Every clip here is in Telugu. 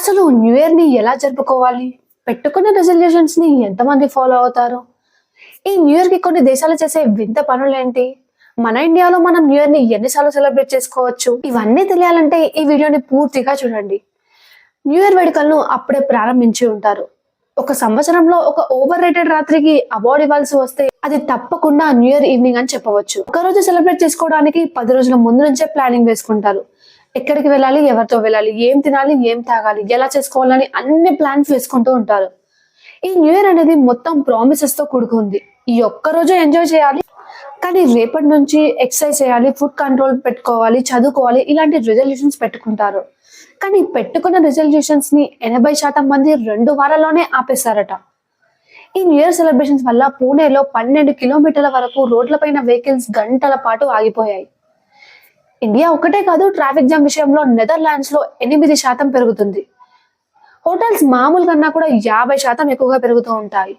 అసలు న్యూ ఇయర్ ని ఎలా జరుపుకోవాలి? పెట్టుకున్న రెజల్యూషన్స్ ని ఎంతమంది ఫాలో అవుతారు? ఈ న్యూ ఇయర్ కి కొన్ని దేశాలు చేసే వింత పనులేంటి? మన ఇండియాలో మనం న్యూ ఇయర్ ని ఎన్నిసార్లు సెలబ్రేట్ చేసుకోవచ్చు? ఇవన్నీ తెలియాలంటే ఈ వీడియోని పూర్తిగా చూడండి. న్యూ ఇయర్ వేడుకలను అప్పుడే ప్రారంభించి ఉంటారు. ఒక సంవత్సరంలో ఒక ఓవర్ రేటెడ్ రాత్రికి అవార్డు ఇవ్వాల్సి వస్తే అది తప్పకుండా న్యూ ఇయర్ ఈవినింగ్ అని చెప్పవచ్చు. ఒక రోజు సెలబ్రేట్ చేసుకోవడానికి 10 రోజుల ముందు నుంచే ప్లానింగ్ వేసుకుంటారు. ఎక్కడికి వెళ్ళాలి, ఎవరితో వెళ్ళాలి, ఏం తినాలి, ఏం తాగాలి, ఎలా చేసుకోవాలని అన్ని ప్లాన్స్ వేసుకుంటూ ఉంటారు. ఈ న్యూ ఇయర్ అనేది మొత్తం ప్రామిసెస్ తో కూడుకుంది. ఈ ఒక్క రోజు ఎంజాయ్ చేయాలి, కానీ రేపటి నుంచి ఎక్సర్సైజ్ చేయాలి, ఫుడ్ కంట్రోల్ పెట్టుకోవాలి, చదువుకోవాలి, ఇలాంటి రిజల్యూషన్స్ పెట్టుకుంటారు. కానీ పెట్టుకున్న రిజల్యూషన్స్ ని 80% మంది 2 వారాల్లోనే ఆపేశారట. ఈ న్యూ ఇయర్ సెలబ్రేషన్స్ వల్ల పూణేలో 12 కిలోమీటర్ల వరకు రోడ్లపైన వెహికల్స్ గంటల పాటు ఆగిపోయాయి. ఇండియా ఒకటే కాదు, ట్రాఫిక్ జామ్ విషయంలో నెదర్లాండ్స్ లో 8% పెరుగుతుంది. హోటల్స్ మామూలు కన్నా కూడా 50% ఎక్కువగా పెరుగుతూ ఉంటాయి.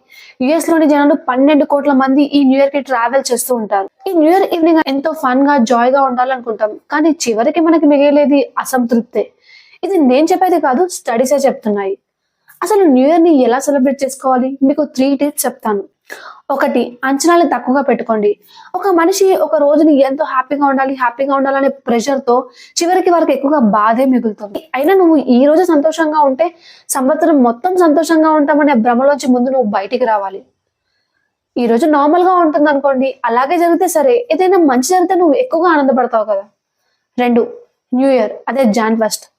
యుఎస్ లోని జనాలు 12 కోట్ల మంది ఈ న్యూ ఇయర్ కి ట్రావెల్ చేస్తూ ఉంటారు. ఈ న్యూ ఇయర్ ఈవినింగ్ ఎంతో ఫన్ గా జాయ్ గా ఉండాలనుకుంటాం, కానీ చివరికి మనకి మిగిలేది అసంతృప్తే. ఇది నేను చెప్పేది కాదు, స్టడీసే చెప్తున్నాయి. అసలు న్యూ ఇయర్ ని ఎలా సెలబ్రేట్ చేసుకోవాలి? మీకు 3 టిప్స్ చెప్తాను. 1, అంచనాలు తక్కువగా పెట్టుకోండి. ఒక మనిషి ఒక రోజుని ఎంతో హ్యాపీగా ఉండాలనే ప్రెషర్ తో చివరికి వరకు ఎక్కువగా బాధే మిగులుతుంది. అయినా నువ్వు ఈ రోజు సంతోషంగా ఉంటే సంవత్సరం మొత్తం సంతోషంగా ఉంటామనే భ్రమలోంచి ముందు నువ్వు బయటికి రావాలి. ఈ రోజు నార్మల్ గా ఉంటుంది అనుకోండి, అలాగే జరిగితే సరే, ఏదైనా మంచి జరిగితే నువ్వు ఎక్కువగా ఆనందపడతావు కదా. 2, న్యూ ఇయర్ అదే జాన్ 1.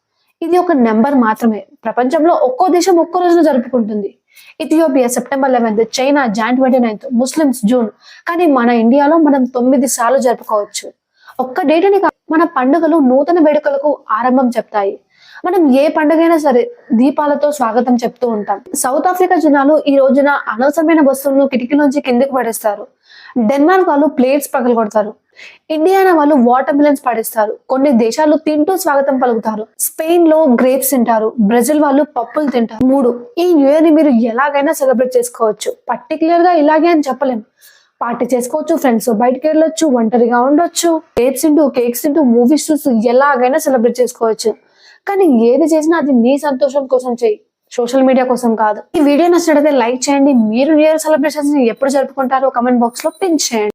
ఇది ఒక నెంబర్ మాత్రమే. ప్రపంచంలో ఒక్కో దేశం ఒక్కో రోజున జరుపుకుంటుంది. ఇథియోపియా సెప్టెంబర్ 11, చైనా జాన్ 29, ముస్లిమ్స్ జూన్. కానీ మన ఇండియాలో మనం 9 సార్లు జరుపుకోవచ్చు. ఒక్క డేట్ని మన పండుగలు నూతన వేడుకలకు ఆరంభం చెప్తాయి. మనం ఏ పండుగైనా సరే దీపాలతో స్వాగతం చెప్తూ ఉంటాం. సౌత్ ఆఫ్రికా జనాలు ఈ రోజున అనవసరమైన వస్తువులను కిటికీలోంచి కిందకు పడేస్తారు. డెన్మార్క్ వాళ్ళు ప్లేట్స్ పగలగొడతారు. ఇండియానా వాళ్ళు వాటర్ మిలన్స్ పడేస్తారు. కొన్ని దేశాలు తింటూ స్వాగతం పలుకుతారు. స్పెయిన్ లో గ్రేప్స్ తింటారు. బ్రెజిల్ వాళ్ళు పప్పులు తింటారు. 3, ఈ న్యూ ఇయర్ ని మీరు ఎలాగైనా సెలబ్రేట్ చేసుకోవచ్చు. పర్టికులర్ గా ఇలాగే అని చెప్పలేం. పార్టీ చేసుకోవచ్చు, ఫ్రెండ్స్ బయటకు వెళ్ళొచ్చు, ఒంటరిగా ఉండొచ్చు, గ్రేప్స్ తింటూ, కేక్స్ తింటూ, మూవీస్ చూస్తూ ఎలాగైనా సెలబ్రేట్ చేసుకోవచ్చు. కానీ ఏది చేసినా అది నీ సంతోషం కోసం చేయి, సోషల్ మీడియా కోసం కాదు. ఈ వీడియో నచ్చినట్లయితే లైక్ చేయండి. మీరు న్యూ ఇయర్ సెలబ్రేషన్స్ ని ఎప్పుడు జరుపుకుంటారో కమెంట్ బాక్స్ లో పిన్ చేయండి.